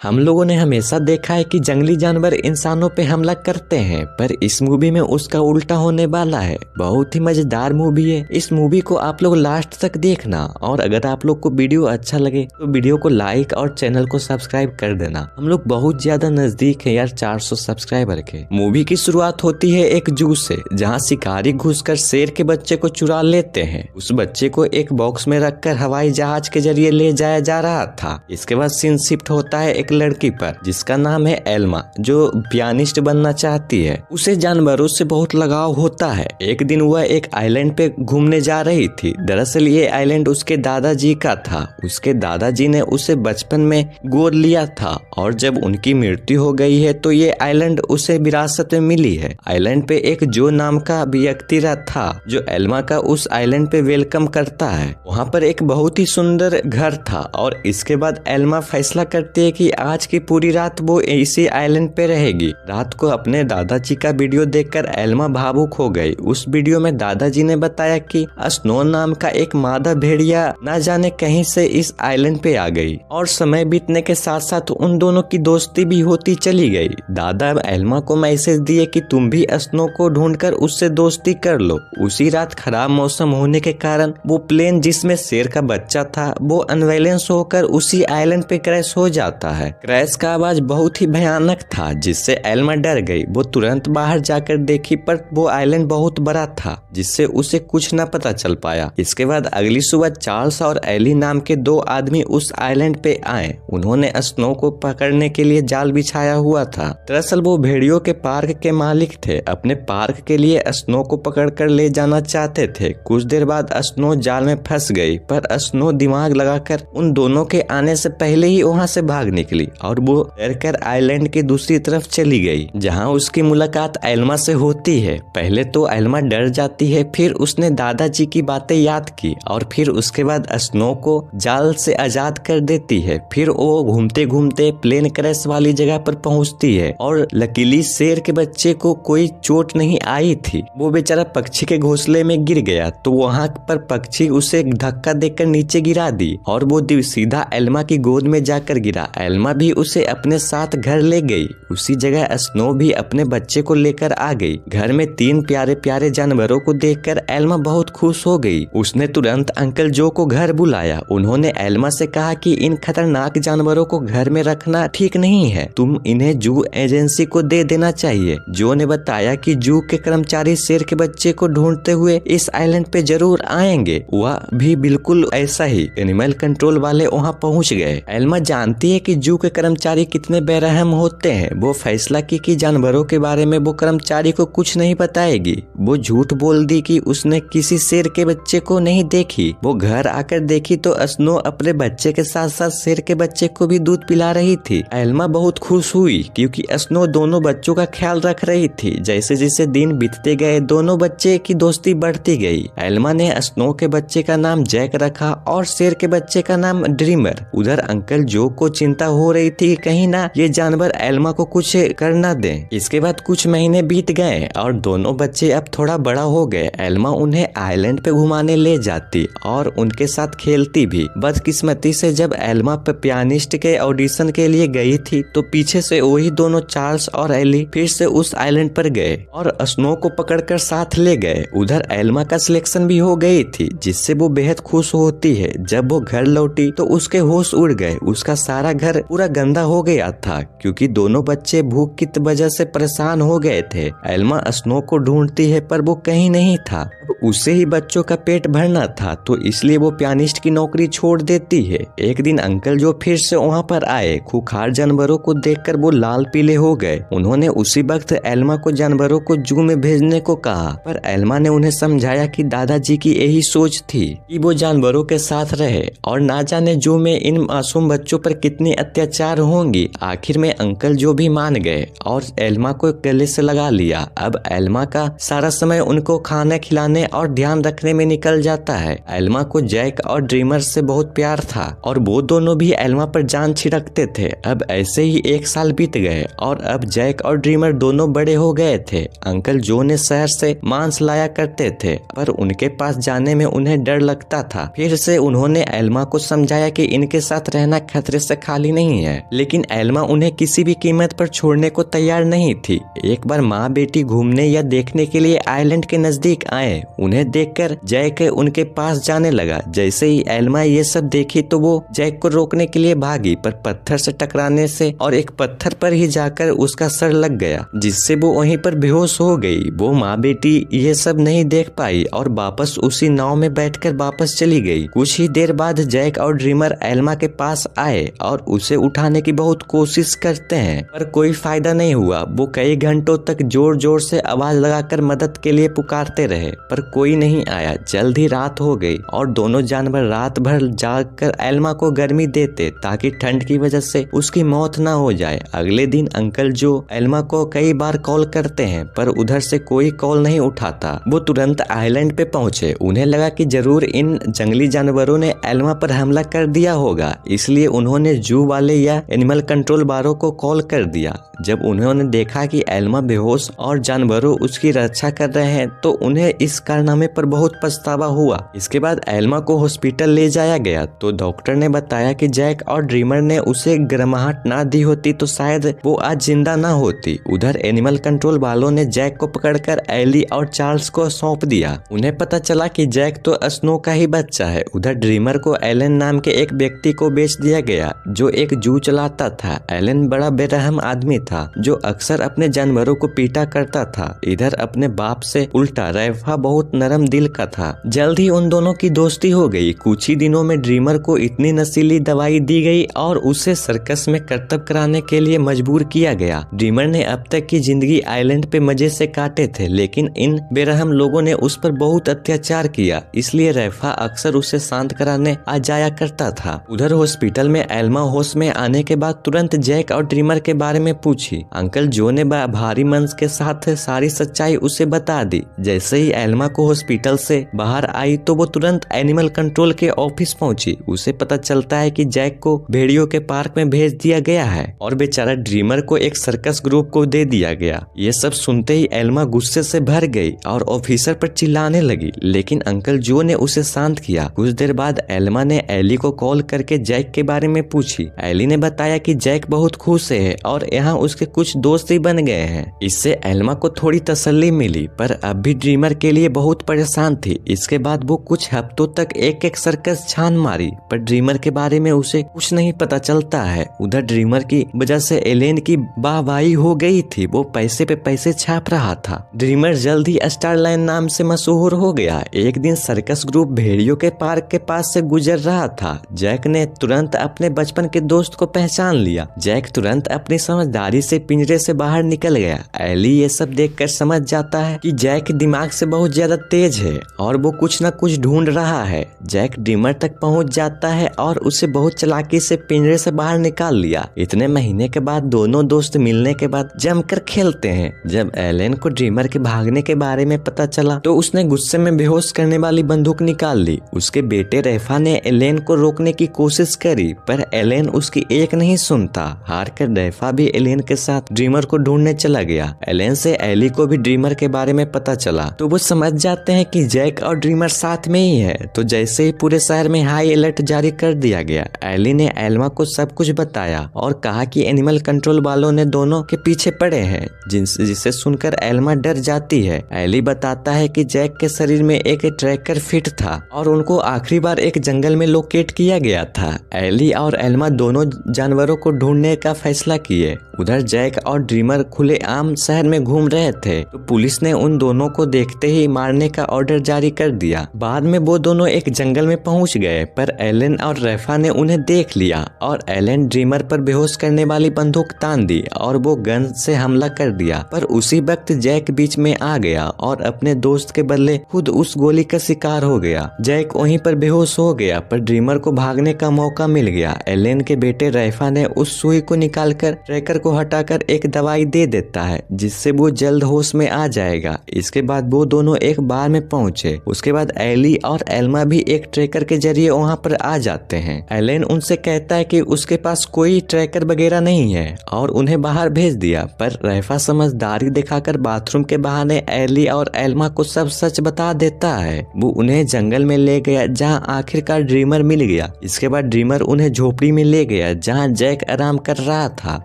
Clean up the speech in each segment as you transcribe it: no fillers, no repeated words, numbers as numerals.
हम लोगों ने हमेशा देखा है कि जंगली जानवर इंसानों पे हमला करते हैं, पर इस मूवी में उसका उल्टा होने वाला है। बहुत ही मजेदार मूवी है। इस मूवी को आप लोग लास्ट तक देखना, और अगर आप लोग को वीडियो अच्छा लगे तो वीडियो को लाइक और चैनल को सब्सक्राइब कर देना। हम लोग बहुत ज्यादा नजदीक है यार 400 सब्सक्राइबर के। मूवी की शुरुआत होती है एक जू से, जहाँ शिकारी घुसकर शेर के बच्चे को चुरा लेते हैं। उस बच्चे को एक बॉक्स में रखकर हवाई जहाज के जरिए ले जाया जा रहा था। इसके बाद सीन शिफ्ट होता है एक लड़की पर, जिसका नाम है एल्मा, जो पियानिस्ट बनना चाहती है। उसे जानवरों से बहुत लगाव होता है। एक दिन वह एक आइलैंड पे घूमने जा रही थी। दरअसल ये आइलैंड उसके दादाजी का था। उसके दादाजी ने उसे बचपन में गोद लिया था, और जब उनकी मृत्यु हो गई है तो ये आइलैंड उसे विरासत में मिली है। आइलैंड पे एक जो नाम का व्यक्ति था, जो एल्मा का उस आइलैंड पे वेलकम करता है। वहाँ पर एक बहुत ही सुंदर घर था, और इसके बाद एल्मा फैसला करती है कि आज की पूरी रात वो इसी आइलैंड पे रहेगी। रात को अपने दादाजी का वीडियो देखकर एल्मा भावुक हो गई। उस वीडियो में दादाजी ने बताया कि स्नो नाम का एक मादा भेड़िया न जाने कहीं से इस आइलैंड पे आ गई, और समय बीतने के साथ साथ उन दोनों की दोस्ती भी होती चली गई। दादा एल्मा को मैसेज दिए कि तुम भी स्नो को ढूंढकर उससे दोस्ती कर लो। उसी रात खराब मौसम होने के कारण वो प्लेन जिसमें शेर का बच्चा था वो अनबैलेंस होकर उसी आइलैंड पे क्रैश हो जाता है। क्रैश का आवाज बहुत ही भयानक था, जिससे एल्मा डर गई। वो तुरंत बाहर जाकर देखी, पर वो आइलैंड बहुत बड़ा था, जिससे उसे कुछ न पता चल पाया। इसके बाद अगली सुबह चार्ल्स और एली नाम के दो आदमी उस आइलैंड पे आए। उन्होंने स्नो को पकड़ने के लिए जाल बिछाया हुआ था। दरअसल वो भेड़ियों के पार्क के मालिक थे। अपने पार्क के लिए स्नो को पकड़कर ले जाना चाहते थे। कुछ देर बाद स्नो जाल में फंस गई, पर स्नो दिमाग लगाकर उन दोनों के आने से पहले ही वहाँ से भाग निकली, और वो डरकर आइलैंड की दूसरी तरफ चली गई, जहाँ उसकी मुलाकात एल्मा से होती है। पहले तो एल्मा डर जाती है, फिर उसने दादाजी की बातें याद की, और फिर उसके बाद स्नो को जाल से आजाद कर देती है। फिर वो घूमते घूमते प्लेन क्रैश वाली जगह पर पहुँचती है, और लकीली शेर के बच्चे को कोई चोट नहीं आई थी। वो बेचारा पक्षी के घोंसले में गिर गया, तो वहाँ पर पक्षी उसे धक्का देकर नीचे गिरा दी, और वो सीधा एल्मा की गोद में जाकर गिरा। एल्मा भी उसे अपने साथ घर ले गई। उसी जगह स्नो भी अपने बच्चे को लेकर आ गई। घर में 3 प्यारे प्यारे जानवरों को देखकर एल्मा बहुत खुश हो गई। उसने तुरंत अंकल जो को घर बुलाया। उन्होंने एल्मा से कहा कि इन खतरनाक जानवरों को घर में रखना ठीक नहीं है, तुम इन्हें जू एजेंसी को दे देना चाहिए। जो ने बताया कि जू के कर्मचारी शेर के बच्चे को ढूंढते हुए इस आइलैंड पे जरूर आएंगे। वह भी बिल्कुल ऐसा ही एनिमल कंट्रोल वाले वहाँ पहुँच गए। एल्मा जानती है कि जू के कर्मचारी कितने बेरहम होते हैं। वो फैसला की कि जानवरों के बारे में वो कर्मचारी को कुछ नहीं बताएगी। वो झूठ बोल दी कि उसने किसी शेर के बच्चे को नहीं देखी। वो घर आकर देखी तो स्नो अपने बच्चे के साथ साथ शेर के बच्चे को भी दूध पिला रही थी। एल्मा बहुत खुश हुई, क्योंकि स्नो दोनों बच्चों का ख्याल रख रही थी। जैसे जैसे दिन बीतते गए दोनों बच्चे की दोस्ती बढ़ती गई। एल्मा ने स्नो के बच्चे का नाम जैक रखा, और शेर के बच्चे का नाम ड्रीमर। उधर अंकल जो को चिंता हो रही थी कहीं ना ये जानवर एल्मा को कुछ कर न दें। इसके बाद कुछ महीने बीत गए, और दोनों बच्चे अब थोड़ा बड़ा हो गए। एल्मा उन्हें आइलैंड पे घुमाने ले जाती और उनके साथ खेलती भी। बदकिस्मती से जब एल्मा पियानिस्ट के ऑडिशन के लिए गई थी, तो पीछे से वही दोनों चार्ल्स और एली फिर से उस आइलैंड पर गए और स्नो को पकड़कर साथ ले गए। उधर एल्मा का सिलेक्शन भी हो गई थी, जिससे वो बेहद खुश होती है। जब वो घर लौटी तो उसके होश उड़ गए। उसका सारा घर पूरा गंदा हो गया था, क्योंकि दोनों बच्चे भूख की वजह से परेशान हो गए थे। एल्मा स्नो को ढूंढती है, पर वो कहीं नहीं था। उसे ही बच्चों का पेट भरना था, तो इसलिए वो पियानिस्ट की नौकरी छोड़ देती है। एक दिन अंकल जो फिर से वहाँ पर आए। खूंखार जानवरों को देखकर वो लाल पीले हो गए। उन्होंने उसी वक्त एल्मा को जानवरों को जू में भेजने को कहा, पर एल्मा ने उन्हें समझाया कि दादाजी की यही सोच थी कि वो जानवरों के साथ रहे, और ना जाने जू में इन मासूम बच्चों पर कितने अत्याचार होंगी। आखिर में अंकल जो भी मान गए और एल्मा को गले से लगा लिया। अब एल्मा का सारा समय उनको खाना खिलाने और ध्यान रखने में निकल जाता है। एल्मा को जैक और ड्रीमर से बहुत प्यार था, और वो दोनों भी एल्मा पर जान छिड़कते थे। अब ऐसे ही 1 साल बीत गए, और अब जैक और ड्रीमर दोनों बड़े हो गए थे। अंकल जो ने शहर से मांस लाया करते थे, पर उनके पास जाने में उन्हें डर लगता था। फिर से उन्होंने एल्मा को समझाया कि इनके साथ रहना खतरे से खाली नहीं नहीं है, लेकिन एल्मा उन्हें किसी भी कीमत पर छोड़ने को तैयार नहीं थी। एक बार माँ बेटी घूमने या देखने के लिए आइलैंड के नजदीक आए। उन्हें देखकर जैक उनके पास जाने लगा। जैसे ही एल्मा ये सब देखी तो वो जैक को रोकने के लिए भागी, पर पत्थर से टकराने से और एक पत्थर पर ही जाकर उसका सर लग गया, जिससे वो वहीं पर बेहोश हो गई। वो माँ बेटी ये सब नहीं देख पाई और वापस उसी नाव में बैठकर वापस चली गई। कुछ ही देर बाद जैक और ड्रीमर एल्मा के पास आए और उसे उठाने की बहुत कोशिश करते हैं, पर कोई फायदा नहीं हुआ। वो कई घंटों तक जोर जोर से आवाज लगाकर मदद के लिए पुकारते रहे, पर कोई नहीं आया। जल्द ही रात हो गई और दोनों जानवर रात भर जागकर एल्मा को गर्मी देते ताकि ठंड की वजह से उसकी मौत ना हो जाए। अगले दिन अंकल जो एल्मा को कई बार कॉल करते हैं, पर उधर से कोई कॉल नहीं उठाता। वो तुरंत आइलैंड पे पहुंचे। उन्हें लगा कि जरूर इन जंगली जानवरों ने एल्मा पर हमला कर दिया होगा, इसलिए उन्होंने जू वाले या एनिमल कंट्रोल वालों को कॉल कर दिया। जब उन्होंने देखा कि एल्मा बेहोश और जानवरों उसकी रक्षा कर रहे हैं, तो उन्हें इस कारनामे पर बहुत पछतावा हुआ। इसके बाद एल्मा को हॉस्पिटल ले जाया गया तो डॉक्टर ने बताया कि जैक और ड्रीमर ने उसे गर्माहट ना दी होती तो शायद वो आज जिंदा ना होती। उधर एनिमल कंट्रोल वालों ने जैक को पकड़कर एली और चार्ल्स को सौंप दिया। उन्हें पता चला कि जैक तो स्नो का ही बच्चा है। उधर ड्रीमर को एलन नाम के एक व्यक्ति को बेच दिया गया जो एक जू चलाता था। एलन बड़ा बेरहम आदमी था जो अक्सर अपने जानवरों को पीटा करता था। इधर अपने बाप से उल्टा रैफा बहुत नरम दिल का था। जल्द ही उन दोनों की दोस्ती हो गई। कुछ ही दिनों में ड्रीमर को इतनी नशीली दवाई दी गई और उसे सर्कस में करतब कराने के लिए मजबूर किया गया। ड्रीमर ने अब तक की जिंदगी आइलैंड पे मजे से काटे थे, लेकिन इन बेरहम लोगों ने उस पर बहुत अत्याचार किया, इसलिए रैफा अक्सर उसे शांत कराने आ जाया करता था। उधर हॉस्पिटल में एल्मा होश में आने के बाद तुरंत जैक और ड्रीमर के बारे में पूछी। अंकल जो ने भारी मन के साथ सारी सच्चाई उसे बता दी। जैसे ही एल्मा को हॉस्पिटल से बाहर आई तो वो तुरंत एनिमल कंट्रोल के ऑफिस पहुंची। उसे पता चलता है कि जैक को भेड़ियों के पार्क में भेज दिया गया है और बेचारा ड्रीमर को एक सर्कस ग्रुप को दे दिया गया। ये सब सुनते ही एल्मा गुस्से से भर गई और ऑफिसर पर चिल्लाने लगी, लेकिन अंकल जो ने उसे शांत किया। कुछ देर बाद एल्मा ने एली को कॉल करके जैक के बारे में पूछी। एली ने बताया कि जैक बहुत खुश है और यहाँ उसके कुछ दोस्त ही बन गए हैं। इससे एल्मा को थोड़ी तसल्ली मिली, पर अब भी ड्रीमर के लिए बहुत परेशान थी। इसके बाद वो कुछ हफ्तों तक एक एक सर्कस छान मारी, पर ड्रीमर के बारे में उसे कुछ नहीं पता चलता है। उधर ड्रीमर की वजह से एलेन की वाहवाही हो गई थी। वो पैसे पे पैसे छाप रहा था। ड्रीमर जल्द ही स्टारलाइन नाम से मशहूर हो गया। एक दिन सर्कस ग्रुप भेड़ियों के पार्क के पास से गुजर रहा था। जैक ने तुरंत अपने बचपन के दोस्त को पहचान लिया। जैक तुरंत अपनी समझदारी से पिंजरे से बाहर निकल गया। एली ये सब देखकर समझ जाता है कि जैक दिमाग से बहुत ज्यादा तेज है और वो कुछ न कुछ ढूंढ रहा है। जैक ड्रीमर तक पहुंच जाता है और उसे बहुत चालाकी से पिंजरे से बाहर निकाल लिया। इतने महीने के बाद दोनों दोस्त मिलने के बाद जमकर खेलते हैं। जब एलेन को ड्रीमर के भागने के बारे में पता चला तो उसने गुस्से में बेहोश करने वाली बंदूक निकाल ली। उसके बेटे रैफा ने एलेन को रोकने की कोशिश करी, पर एलेन उसकी एक नहीं सुनता। हार कर रैफा भी एलेन के साथ ड्रीमर को ढूंढने चला गया। एलेन से एली को भी ड्रीमर के बारे में पता चला तो वो समझ जाते हैं कि जैक और ड्रीमर साथ में ही है। तो जैसे ही पूरे शहर में हाई अलर्ट जारी कर दिया गया। एली ने एल्मा को सब कुछ बताया और कहा कि एनिमल कंट्रोल वालों ने दोनों के पीछे पड़े हैं, जिसे सुनकर एल्मा डर जाती है। एली बताता है कि जैक के शरीर में एक ट्रैकर फिट था और उनको आखिरी बार एक जंगल में लोकेट किया गया था। एली और एल्मा दोनों जानवरों को ढूंढने का फैसला किए। उधर जैक और ड्रीमर खुले आम शहर में घूम रहे थे तो पुलिस ने उन दोनों को देखते ही मारने का ऑर्डर जारी कर दिया। बाद में वो दोनों एक जंगल में पहुंच गए, पर एलेन और रैफा ने उन्हें देख लिया और एलेन ड्रीमर पर बेहोश करने वाली बंदूक तान दी और वो गन से हमला कर दिया। पर उसी वक्त जैक बीच में आ गया और अपने दोस्त के बदले खुद उस गोली का शिकार हो गया। जैक वहीं पर बेहोश हो गया, पर ड्रीमर को भागने का मौका मिल गया। एलेन के बेटे रैफा ने उस सुई को निकालकर ट्रैकर को हटाकर एक दवाई दे देता है जिससे वो जल्द होश में आ जाएगा। इसके बाद वो दोनों एक बार में पहुंचे। उसके बाद एली और एल्मा भी एक ट्रैकर के जरिए वहां पर आ जाते हैं। एलेन उनसे कहता है कि उसके पास कोई ट्रैकर वगैरह नहीं है और उन्हें बाहर भेज दिया, पर रैफा समझदारी दिखाकर बाथरूम के बहाने एली और एल्मा को सब सच बता देता है। वो उन्हें जंगल में ले गया जहां आखिरकार ड्रीमर मिल गया। इसके बाद ड्रीमर उन्हें झोपड़ी में ले गया जहां जैक आराम कर रहा था।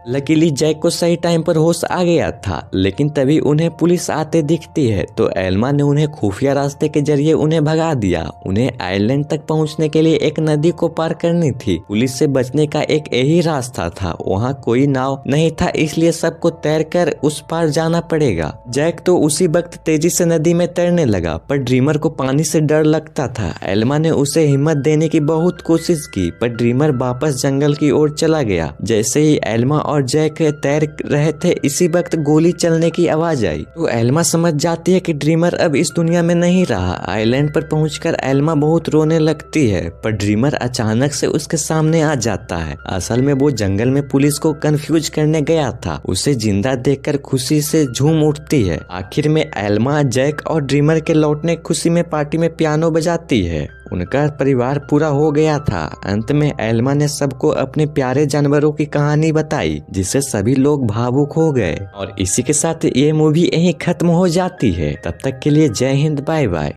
लकीली जैक को सही टाइम पर होश आ गया था, लेकिन तभी उन्हें पुलिस आते दिखती है तो एल्मा ने उन्हें खुफिया रास्ते के जरिए उन्हें भगा दिया। उन्हें आइलैंड तक पहुंचने के लिए एक नदी को पार करनी थी। पुलिस से बचने का एक यही रास्ता था। वहाँ कोई नाव नहीं था, इसलिए सबको तैरकर उस पार जाना पड़ेगा। जैक तो उसी वक्त तेजी से नदी में तैरने लगा, पर ड्रीमर को पानी से डर लगता था। एल्मा ने उसे हिम्मत देने की बहुत कोशिश की, पर ड्रीमर वापस जंगल की ओर चला गया। जैसे ही एल्मा और जैक तैर रहे थे, इसी वक्त गोली चलने की आवाज आई तो एल्मा समझ जाती है कि ड्रीमर अब इस दुनिया में नहीं रहा। आइलैंड पर पहुंचकर एल्मा बहुत रोने लगती है, पर ड्रीमर अचानक से उसके सामने आ जाता है। असल में वो जंगल में पुलिस को कंफ्यूज करने गया था। उसे जिंदा देखकर खुशी से झूम उठती है। आखिर में एल्मा, जैक और ड्रीमर के लौटने खुशी में पार्टी में पियानो बजाती है। उनका परिवार पूरा हो गया था। अंत में एल्मा ने सबको अपने प्यारे जानवरों की कहानी बताई, जिससे सभी लोग भावुक हो गए। और इसी के साथ ये मूवी यहीं खत्म हो जाती है। तब तक के लिए जय हिंद, बाय बाय।